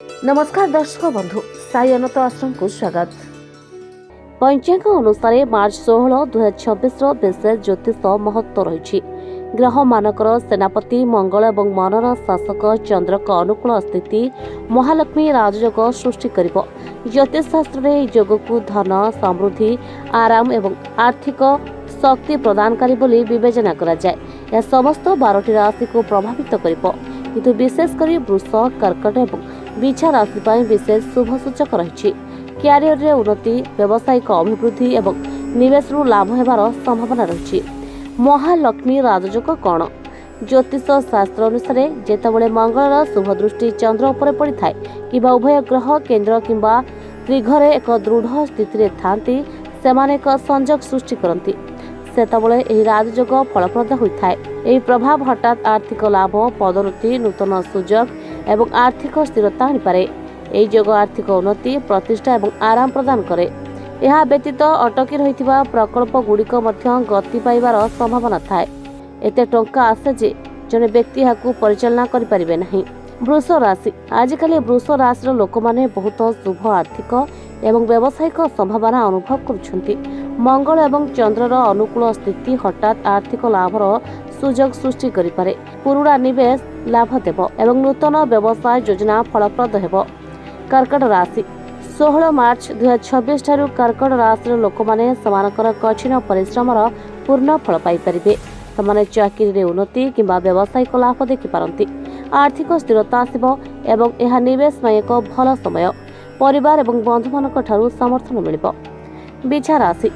नमस्कार दर्शक बंधु साई अनंत आश्रम को स्वागत। पंचांग अनुसार मार्च 16, 2026 विशेष ज्योतिष महत्व रही। ग्रह मानकर सेनापति मंगल और मनर शासक चंद्र का अनुकूल स्थिति महालक्ष्मी राजयोग सृष्टि कर ज्योतिष शास्त्र में योग को धन समृद्धि आराम और आर्थिक शक्ति प्रदानकारी बोली विवेचना करा जाए। यह समस्त 12टी राशि को प्रभावित करिबो, किंतु विशेषकर वृष, कर्कट और बिछा राशि पर विशेष शुभ सूचक रही। क्यारियर रे उन्नति, व्यावसायिक अभिवृद्धि और निवेश लाभ होबार संभावना रही। महालक्ष्मी राजयोग कौन? ज्योतिष शास्त्र अनुसार जेतेबेले मंगलर शुभ दृष्टि चंद्र उपर पड़ता है कि उभय ग्रह केंद्र किंबा त्रिघरे एक दृढ़ स्थिति थांती सेमाने एक संजोग सृष्टि करती सेतेबेले एही राजयोग फलप्रद होता है। यह प्रभाव हठात आर्थिक लाभ, पदोन्नति, नूतन सुजोग एवं आर्थिक स्थिरता आनीपे। यह योग आर्थिक उन्नति, प्रतिष्ठा और आराम प्रदान करे। यह व्यतीत अटकी रही प्रकल्प गुड़िक गति पाइबार संभावना थाए। एते टंका आसे जे जने व्यक्ति यहाँ परिचालना करें नहीं। वृष राशि आजिकल वृष राशि लोक मैंने बहुत शुभ आर्थिक एवं व्यावसायिक संभावना अनुभव करुछंती। मंगल एवं चंद्रर अनुकूल स्थिति हठात आर्थिक लाभर सुजोग सृष्टि करिपारे। पुरुणा निवेश लाभ देव एवं नूतन व्यवसाय योजना फलप्रद हेब। कर्कट राशि 16 मार्च 2026 ठारू कर्कट राशि लोक मैंने समानकर कठिन परिश्रमर पूर्ण फल पाइपारे। ସେମାନେ ଚାକିରିରେ ଉନ୍ନତି କିମ୍ବା ବ୍ୟବସାୟିକ ଲାଭ ଦେଖିପାରନ୍ତି। ଆର୍ଥିକ ସ୍ଥିରତା ଆସିବ ଏବଂ ଏହା ନିବେଶ ପାଇଁ ଏକ ଭଲ ସମୟ। ପରିବାର ଏବଂ ବନ୍ଧୁମାନଙ୍କ ଠାରୁ ସମର୍ଥନ ମିଳିବ। ବିଛା ରାଶି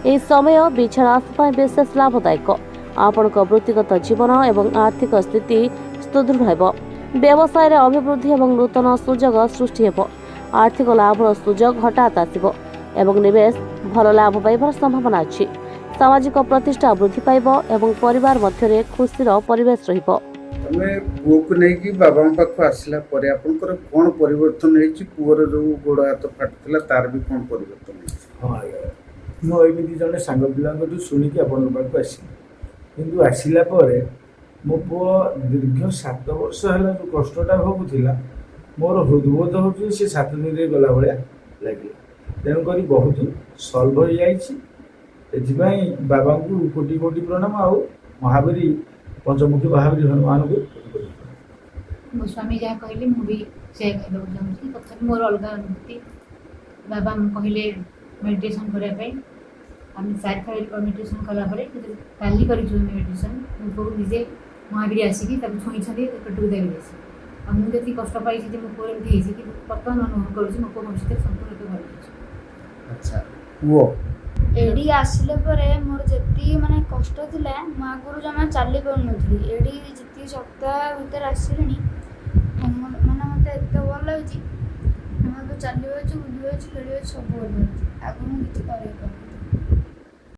ଏହି ସମୟ ବିଛା ରାଶି ପାଇଁ ବିଶେଷ ଲାଭଦାୟକ। ଆପଣଙ୍କ ବୃତ୍ତିଗତ ଜୀବନ ଏବଂ ଆର୍ଥିକ ସ୍ଥିତି ସୁଦୃଢ଼ ହେବ। ବ୍ୟବସାୟରେ ଅଭିବୃଦ୍ଧି ଏବଂ ନୂତନ ସୁଯୋଗ ସୃଷ୍ଟି ହେବ। ଆର୍ଥିକ ଲାଭର ସୁଯୋଗ ହଠାତ୍ ଆସିବ ଏବଂ ନିବେଶ ଭଲ ଲାଭ ପାଇବାର ସମ୍ଭାବନା ଅଛି। सामाजिक प्रतिष्ठा वृद्धि पाइब एवं परिवार मध्य खुशीर परिवेश रहिबो। तमे पुओ को नै कि बाबा पाखो आसला परे आपनकर कोन परिवर्तन हेछि? पुओर जो गोड़ हाथ फाटुला तार भी कोन परिवर्तन हेछि? हां मो एमिति जने सांग पिलांग जो सुनी कि आपन पाखो आसी किंतु आसिला परे मो पुओ दीर्घ 7 वर्ष हला जो कष्टटा भोगुथिला मोर हृदबोध होछि से 7 दिन रे गला भलिया लागिला। तेन करी बहुत सॉल्व हो जाईछि। एथिपाई बाबा को कोटि कोटि प्रणाम आउ महावीरी पंचमुखी महावीरी हनुमान को मो स्वामी जहाँ कहले मु भी से कहलो चाहूँ तथापि मोर अलग अनुभूति। बाबा कहले मेडिटेशन करने आम 4 थर मेडिटेशन कलापर काली कर मेडिटेशन मो निजे महावीर आसिक छुई पेटू देवी मुझे कष्ट पाई मो पुओ एमती कि बर्तमान अनुभव करुँच मो पुओ भविष्य संपूर्ण भल। अच्छा पुओ एडी आसिले परे मोर जेती माने कष्ट थिला मो आगुरु जमा चाली पाउ नथली। एडी जेती सप्ताह भीतर आसिलेनी माने मते एते भल लागछि। हम तो चालियो छु, बुलियो छु, खेलियो सब भल लागछि। आगु मु किछि करे